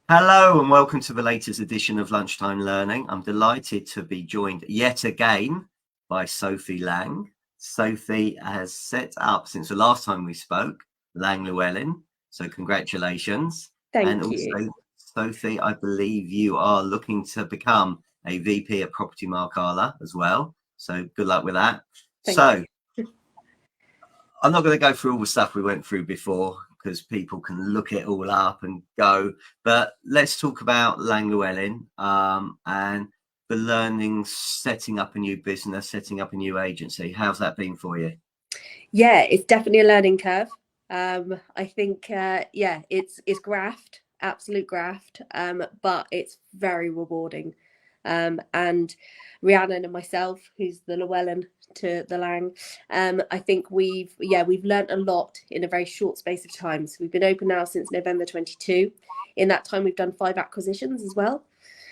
Hello and welcome to the latest edition of Lunchtime Learning. I'm delighted to be joined yet again by Sophie Lang. Sophie has set up, since the last time we spoke, Lang Llewellyn. So congratulations. And Thank you. also, Sophie, I believe you are looking to become a VP at PropertyMark One as well. So good luck with that. Thank you. I'm not going to go through all the stuff we went through before, because people can look it all up and go. But let's talk about Lang Llewellyn and the learning, setting up a new business, setting up a new agency. How's that been for you? Yeah, it's definitely a learning curve. I think, it's graft, absolute graft, but it's very rewarding. And Rhiannon and myself, who's the Llewellyn to the Lang, I think we've learned a lot in a very short space of time. So we've been open now since November 22. In that time, we've done 5 acquisitions as well.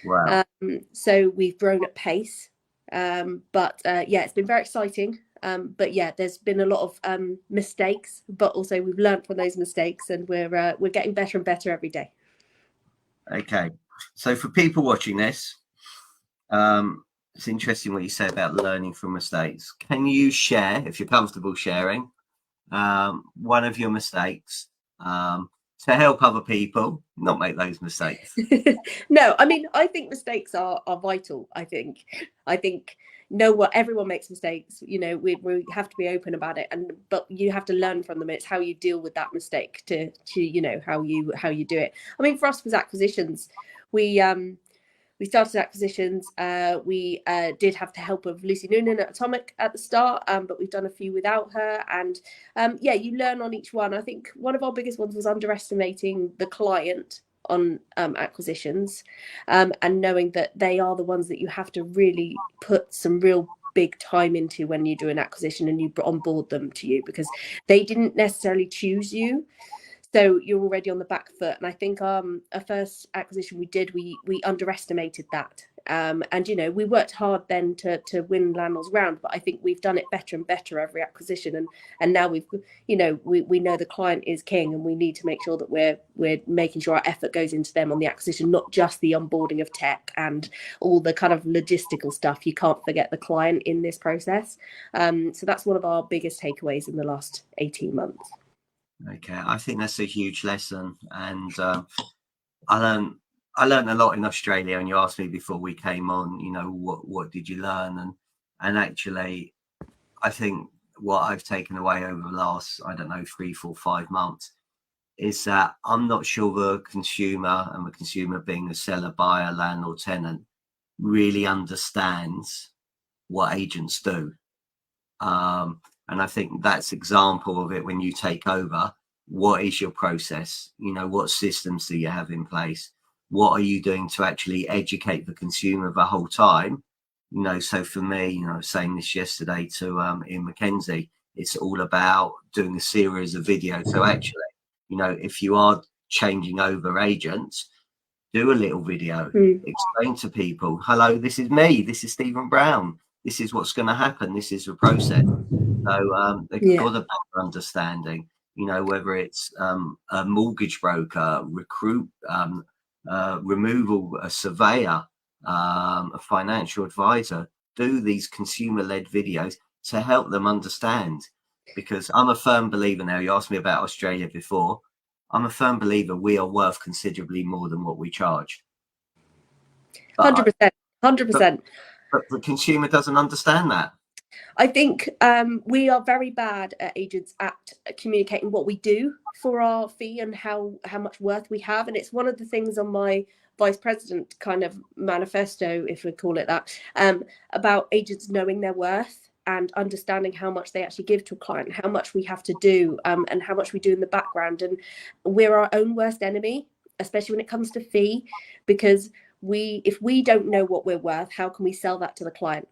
Wow. So we've grown at pace. It's been very exciting. But yeah, there's been a lot of mistakes, but also we've learned from those mistakes, and we're getting better and better every day. Okay, so for people watching this, it's interesting what you say about learning from mistakes. Can you share, if you're comfortable sharing, one of your mistakes to help other people not make those mistakes? No, I mean, I think mistakes are vital. I think everyone makes mistakes. You know, we have to be open about it, but you have to learn from them. It's how you deal with that mistake to you know how you do it. I mean, for us was acquisitions. We started acquisitions. We did have the help of Lucy Noonan at Atomic at the start, but we've done a few without her. And you learn on each one. I think one of our biggest ones was underestimating the client on acquisitions, and knowing that they are the ones that you have to really put some real big time into when you do an acquisition and you onboard them to you, because they didn't necessarily choose you. So you're already on the back foot. And I think a first acquisition we did, we underestimated that. And, you know, we worked hard then to win landlords round, but I think we've done it better and better every acquisition. And now we know the client is king, and we need to make sure that we're making sure our effort goes into them on the acquisition, not just the onboarding of tech and all the kind of logistical stuff. You can't forget the client in this process. So that's one of our biggest takeaways in the last 18 months. Okay, I think that's a huge lesson, and I learned a lot in Australia. And you asked me before we came on, you know, what did you learn? And actually, I think what I've taken away over the last, I don't know, 3, 4, 5 months is that I'm not sure the consumer, and the consumer being a seller, buyer, landlord, tenant, really understands what agents do. And I think that's example of it when you take over. What is your process? You know, what systems do you have in place? What are you doing to actually educate the consumer the whole time? You know, so for me, you know, I was saying this yesterday to Ian McKenzie, it's all about doing a series of videos. So actually, you know, if you are changing over agents, do a little video, explain to people, hello, this is me, this is Stephen Brown, this is what's going to happen, this is the process. So they've got a better understanding, you know, whether it's a mortgage broker, recruit, removal, a surveyor, a financial advisor, do these consumer-led videos to help them understand. Because I'm a firm believer now, you asked me about Australia before, I'm a firm believer we are worth considerably more than what we charge. 100%. But the consumer doesn't understand that. I think we are very bad at agents at communicating what we do for our fee and how much worth we have. And it's one of the things on my vice president kind of manifesto, if we call it that, about agents knowing their worth and understanding how much they actually give to a client, how much we have to do, and how much we do in the background. And we're our own worst enemy, especially when it comes to fee, because if we don't know what we're worth, how can we sell that to the client?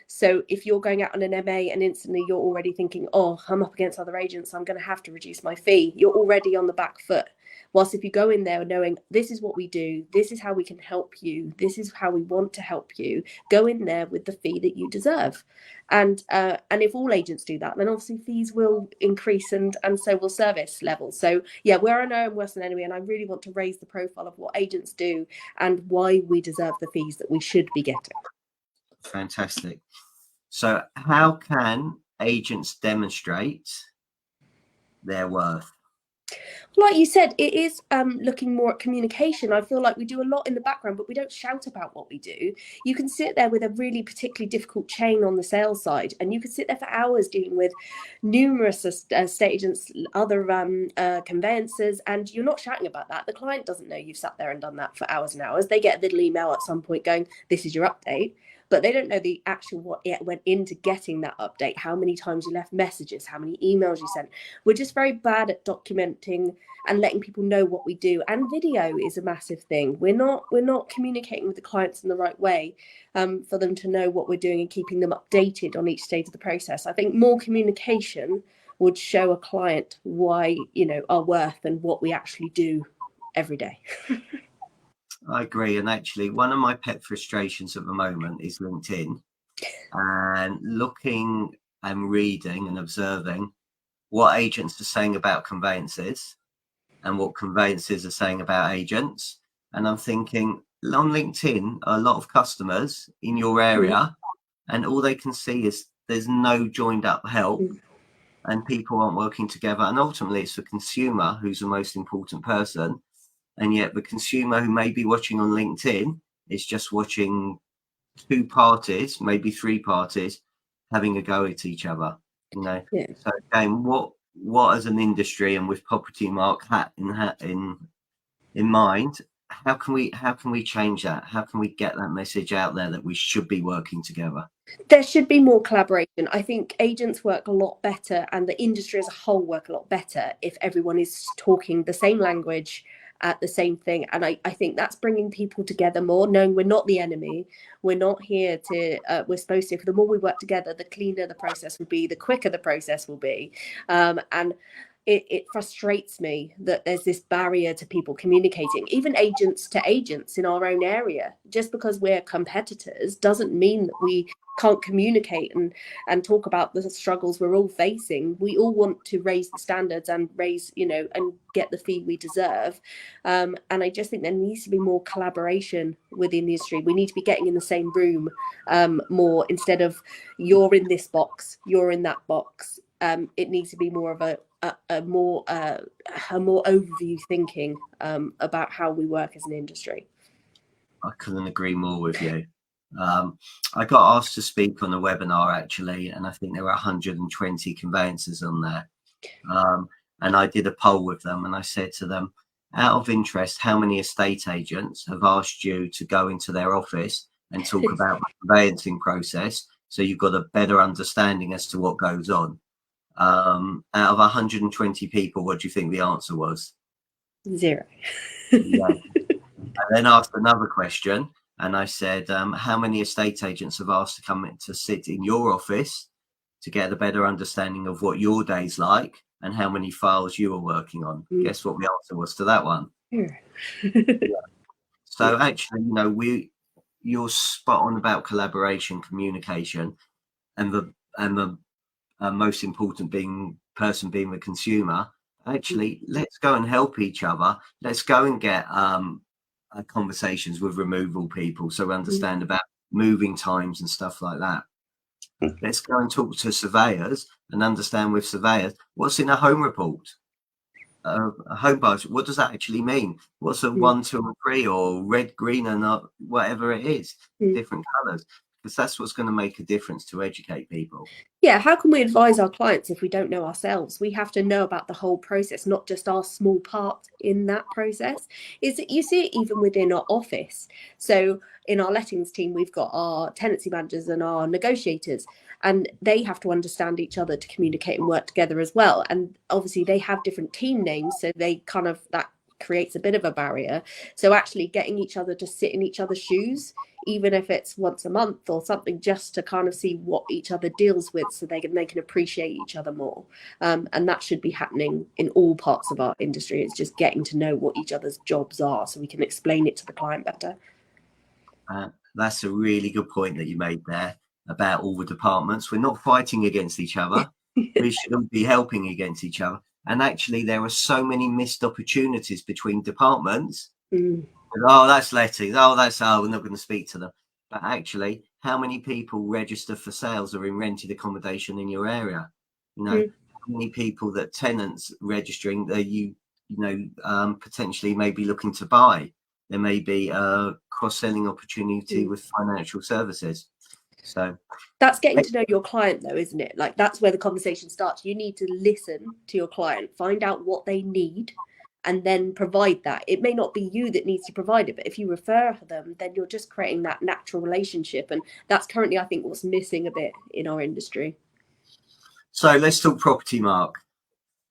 So if you're going out on an MA and instantly you're already thinking, oh, I'm up against other agents, I'm going to have to reduce my fee, you're already on the back foot. Whilst if you go in there knowing this is what we do, this is how we can help you, this is how we want to help you, go in there with the fee that you deserve. And if all agents do that, then obviously fees will increase, and so will service levels. So yeah, we're our own worst enemy, and I really want to raise the profile of what agents do and why we deserve the fees that we should be getting. Fantastic. So how can agents demonstrate their worth? Like you said, it is looking more at communication. I feel like we do a lot in the background, but we don't shout about what we do. You can sit there with a really particularly difficult chain on the sales side, and you could sit there for hours dealing with numerous estate agents, other conveyancers, and you're not shouting about that. The client doesn't know you've sat there and done that for hours and hours. They get a little email at some point going, this is your update. But they don't know the actual what it went into getting that update, how many times you left messages, how many emails you sent. We're just very bad at documenting and letting people know what we do. And video is a massive thing. We're not communicating with the clients in the right way for them to know what we're doing and keeping them updated on each stage of the process. I think more communication would show a client why, our worth and what we actually do every day. I agree. And actually, one of my pet frustrations at the moment is LinkedIn, and looking and reading and observing what agents are saying about conveyances and what conveyances are saying about agents. And I'm thinking, on LinkedIn, a lot of customers in your area, and all they can see is there's no joined up help and people aren't working together. And ultimately, it's the consumer who's the most important person. And yet the consumer who may be watching on LinkedIn is just watching two parties, maybe three parties, having a go at each other. So again, what as an industry and with PropertyMark hat in mind, how can we change that? How can we get that message out there that we should be working together? There should be more collaboration. I think agents work a lot better, and the industry as a whole work a lot better if everyone is talking the same language at the same thing. And I think that's bringing people together more, knowing we're not the enemy. We're not here to, we're supposed to, the more we work together, the cleaner the process will be, the quicker the process will be. And it frustrates me that there's this barrier to people communicating, even agents to agents in our own area. Just because we're competitors doesn't mean that we can't communicate and talk about the struggles we're all facing. We all want to raise the standards and raise, and get the fee we deserve. And I just think there needs to be more collaboration within the industry. We need to be getting in the same room more, instead of you're in this box, you're in that box. It needs to be more of a more overview thinking about how we work as an industry. I couldn't agree more with you. I got asked to speak on a webinar actually, and I think there were 120 conveyancers on there. And I did a poll with them, and I said to them, out of interest, how many estate agents have asked you to go into their office and talk about the conveyancing process so you've got a better understanding as to what goes on? Out of 120 people, what do you think the answer was? 0. Yeah. I then asked another question, and I said, how many estate agents have asked to come in to sit in your office to get a better understanding of what your day's like and how many files you are working on? Guess what the answer was to that one? Yeah. So actually, you're spot on about collaboration, communication, and the most important person being the consumer. Actually, let's go and help each other. Let's go and get conversations with removal people so we understand about moving times and stuff like that. Let's go and talk to surveyors and understand with surveyors what's in a home report, a home budget. What does that actually mean? What's a 1, 2, or 3, or red, green, and whatever it is, different colours, because that's what's going to make a difference to educate people. Yeah, how can we advise our clients if we don't know ourselves? We have to know about the whole process, not just our small part in that process. You see it even within our office. So in our lettings team, we've got our tenancy managers and our negotiators, and they have to understand each other to communicate and work together as well. And obviously they have different team names, so they kind of that creates a bit of a barrier. So actually getting each other to sit in each other's shoes, even if it's once a month or something, just to kind of see what each other deals with, so they can appreciate each other more. And that should be happening in all parts of our industry. It's just getting to know what each other's jobs are so we can explain it to the client better. That's a really good point that you made there about all the departments. We're not fighting against each other. We shouldn't be helping against each other. And actually, there are so many missed opportunities between departments. Oh, that's lettings. Oh, we're not going to speak to them. But actually, how many people register for sales or in rented accommodation in your area? You know, how many people that tenants registering that potentially may be looking to buy? There may be a cross-selling opportunity with financial services. So that's getting to know your client, though, isn't it? Like, that's where the conversation starts. You need to listen to your client, find out what they need, and then provide that. It may not be you that needs to provide it, but if you refer them, then you're just creating that natural relationship. And that's currently, I think, what's missing a bit in our industry. So let's talk PropertyMark.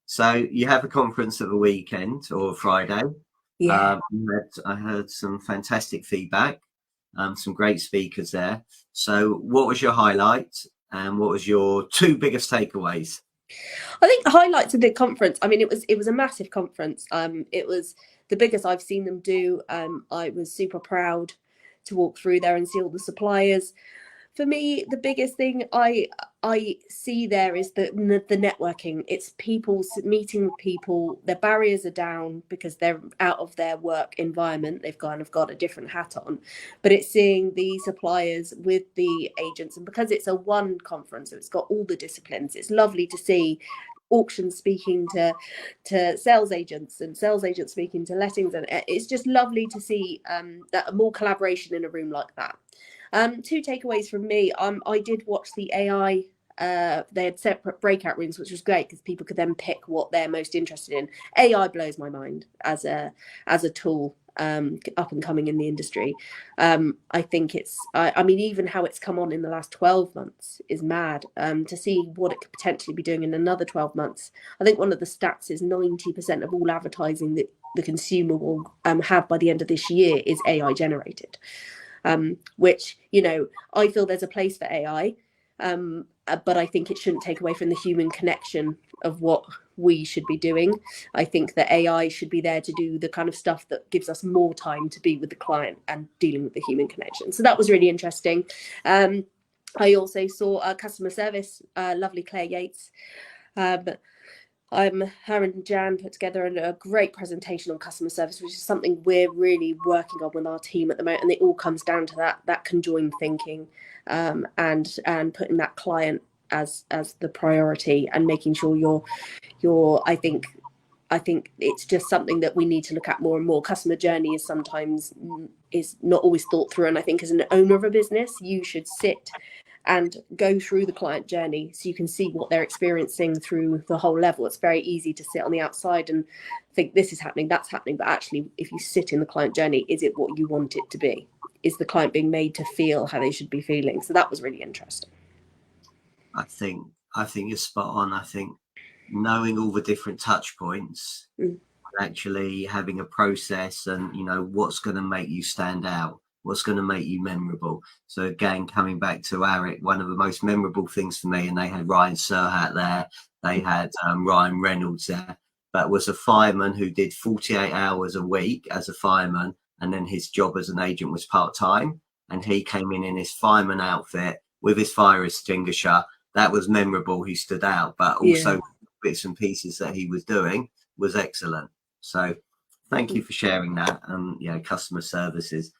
So you have a conference at the weekend or Friday. Yeah. I heard some fantastic feedback, some great speakers there. So what was your highlight and what was your two biggest takeaways? I think the highlights of the conference, I mean, it was a massive conference. It was the biggest I've seen them do. I was super proud to walk through there and see all the suppliers. For me, the biggest thing I see there is the networking. It's people meeting with people. Their barriers are down because they're out of their work environment. They've kind of got a different hat on, but it's seeing the suppliers with the agents. And because it's a one conference, so it's got all the disciplines, it's lovely to see auctions speaking to sales agents and sales agents speaking to lettings. And it's just lovely to see that more collaboration in a room like that. Two takeaways from me. I did watch the AI. They had separate breakout rooms, which was great because people could then pick what they're most interested in. AI blows my mind as a tool, up and coming in the industry. I think I mean, even how it's come on in the last 12 months is mad. To see what it could potentially be doing in another 12 months. I think one of the stats is 90% of all advertising that the consumer will have by the end of this year is AI generated. Which, I feel there's a place for AI, but I think it shouldn't take away from the human connection of what we should be doing. I think that AI should be there to do the kind of stuff that gives us more time to be with the client and dealing with the human connection. So that was really interesting. I also saw customer service, lovely Claire Yates. Her and Jan put together a great presentation on customer service, which is something we're really working on with our team at the moment. And it all comes down to that conjoined thinking, and putting that client as the priority and making sure you're I think it's just something that we need to look at more and more. Customer journey is not always thought through. And I think as an owner of a business, you should sit and go through the client journey so you can see what they're experiencing through the whole level. It's very easy to sit on the outside and think this is happening, that's happening. But actually, if you sit in the client journey, is it what you want it to be? Is the client being made to feel how they should be feeling? So that was really interesting. I think you're spot on. I think knowing all the different touch points, actually having a process and, what's going to make you stand out, what's going to make you memorable. So again, coming back to ARIC, one of the most memorable things for me, and they had Ryan Serhat there, they had Ryan Reynolds there, but was a fireman who did 48 hours a week as a fireman, and then his job as an agent was part-time, and he came in his fireman outfit with his fire extinguisher. That was memorable. He stood out, but also bits and pieces that he was doing was excellent. So thank you for sharing that. Customer services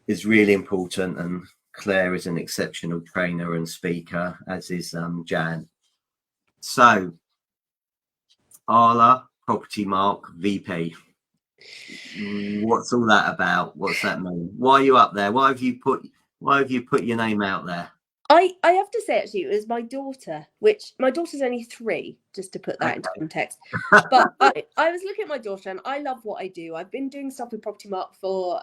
is really important, and Claire is an exceptional trainer and speaker, as is Jan. So Arla, PropertyMark VP, what's all that about? What's that mean? Why are you up there? Why have you put your name out there? I have to say, actually, it was my daughter, which my daughter's only 3, just to put that into context. But I was looking at my daughter, and I love what I do. I've been doing stuff with PropertyMark for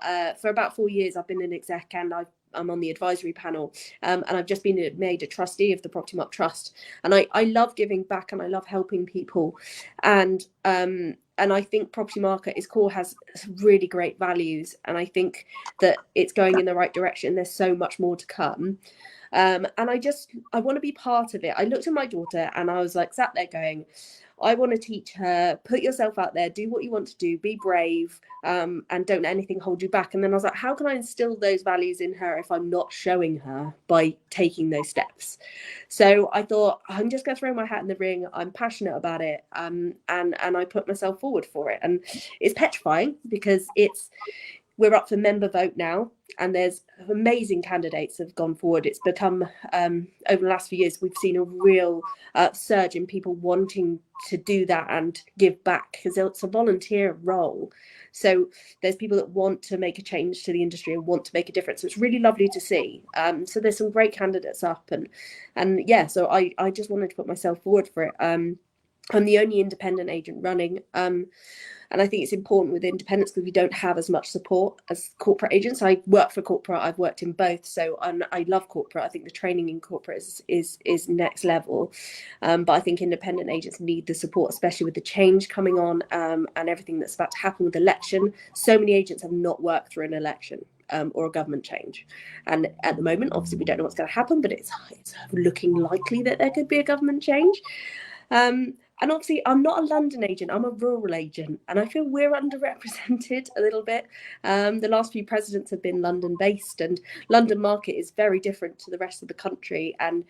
about 4 years. I've been an exec, and I'm on the advisory panel, and I've just been made a trustee of the PropertyMark Trust. And I love giving back, and I love helping people. And I think Property Market is core, has really great values, and I think that it's going in the right direction. There's so much more to come. And I want to be part of it. I looked at my daughter and I was like, sat there going, I want to teach her, put yourself out there, do what you want to do, be brave, and don't let anything hold you back. And then I was like, how can I instill those values in her if I'm not showing her by taking those steps? So I thought, I'm just going to throw my hat in the ring. I'm passionate about it. And I put myself forward for it. And it's petrifying because we're up for member vote now, and there's amazing candidates have gone forward. It's become, over the last few years, we've seen a real surge in people wanting to do that and give back, because it's a volunteer role. So there's people that want to make a change to the industry and want to make a difference. So it's really lovely to see. So there's some great candidates up, and yeah, so I just wanted to put myself forward for it. I'm the only independent agent running. And I think it's important with independents because we don't have as much support as corporate agents. I work for corporate, I've worked in both. So I love corporate. I think the training in corporate is next level. But I think independent agents need the support, especially with the change coming on, and everything that's about to happen with the election. So many agents have not worked through an election. Or a government change. And at the moment, obviously, we don't know what's going to happen, but it's looking likely that there could be a government change. And obviously, I'm not a London agent, I'm a rural agent, and I feel we're underrepresented a little bit. The last few presidents have been London-based, and London market is very different to the rest of the country, and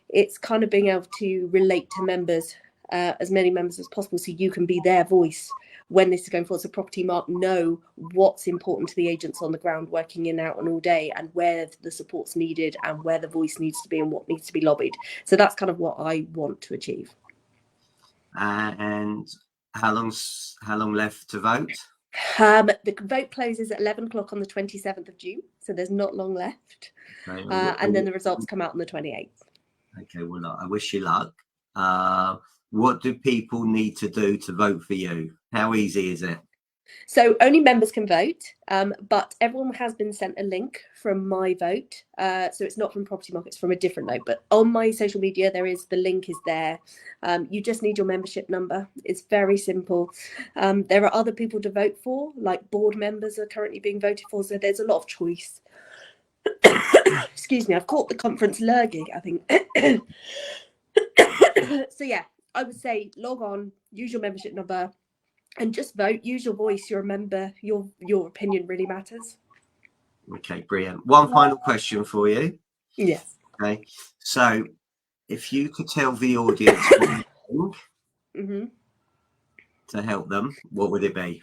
it's kind of being able to relate to members, as many members as possible, so you can be their voice when this is going forward. So PropertyMark know what's important to the agents on the ground working in, out and all day, and where the support's needed and where the voice needs to be and what needs to be lobbied. So that's kind of what I want to achieve. And how long left to vote? The vote closes at 11 o'clock on the 27th of June, so there's not long left. Okay, and then the results come out on the 28th. Okay, well, I wish you luck. What do people need to do to vote for you? How easy is it? So only members can vote, but everyone has been sent a link from my vote. So it's not from PropertyMark, it's from a different note. But on my social media, the link is there. You just need your membership number. It's very simple. There are other people to vote for, like board members are currently being voted for. So there's a lot of choice. Excuse me, I've caught the conference lurging, I think. So yeah, I would say log on, use your membership number, and just vote. Use your voice. You're a member. Your opinion really matters. Okay, brilliant. One final question for you. Yes. Okay, so if you could tell the audience what you think to help them, what would it be?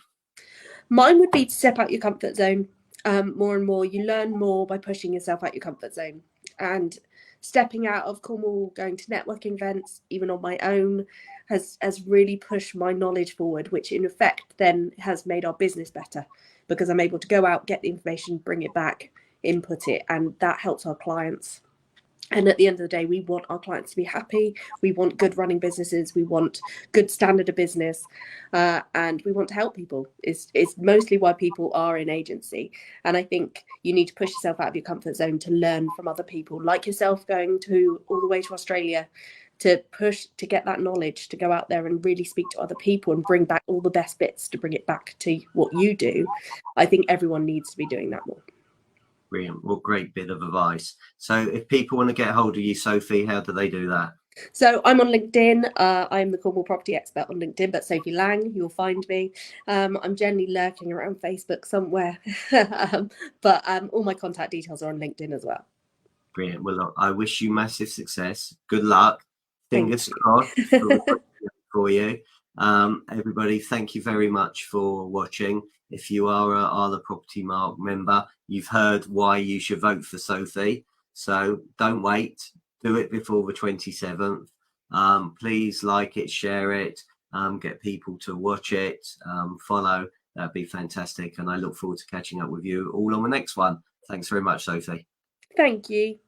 Mine would be to step out your comfort zone. More and more, you learn more by pushing yourself out your comfort zone, and stepping out of Cornwall, going to networking events, even on my own, has really pushed my knowledge forward, which in effect then has made our business better, because I'm able to go out, get the information, bring it back, input it, and that helps our clients. And at the end of the day, we want our clients to be happy. We want good running businesses. We want good standard of business, and we want to help people. It's mostly why people are in agency. And I think you need to push yourself out of your comfort zone to learn from other people, like yourself going all the way to Australia, to push to get that knowledge, to go out there and really speak to other people and bring back all the best bits to bring it back to what you do. I think everyone needs to be doing that more. Brilliant. Well, great bit of advice. So if people want to get hold of you, Sophie, how do they do that? So I'm on LinkedIn. I'm the Cornwall property expert on LinkedIn, but Sophie Lang, you'll find me. I'm generally lurking around Facebook somewhere, but all my contact details are on LinkedIn as well. Brilliant. Well, look, I wish you massive success. Good luck. Fingers crossed for you. Everybody, thank you very much for watching. If you are a PropertyMark member, you've heard why you should vote for Sophie. So don't wait. Do it before the 27th. Please like it, share it, get people to watch it, follow. That'd be fantastic. And I look forward to catching up with you all on the next one. Thanks very much, Sophie. Thank you.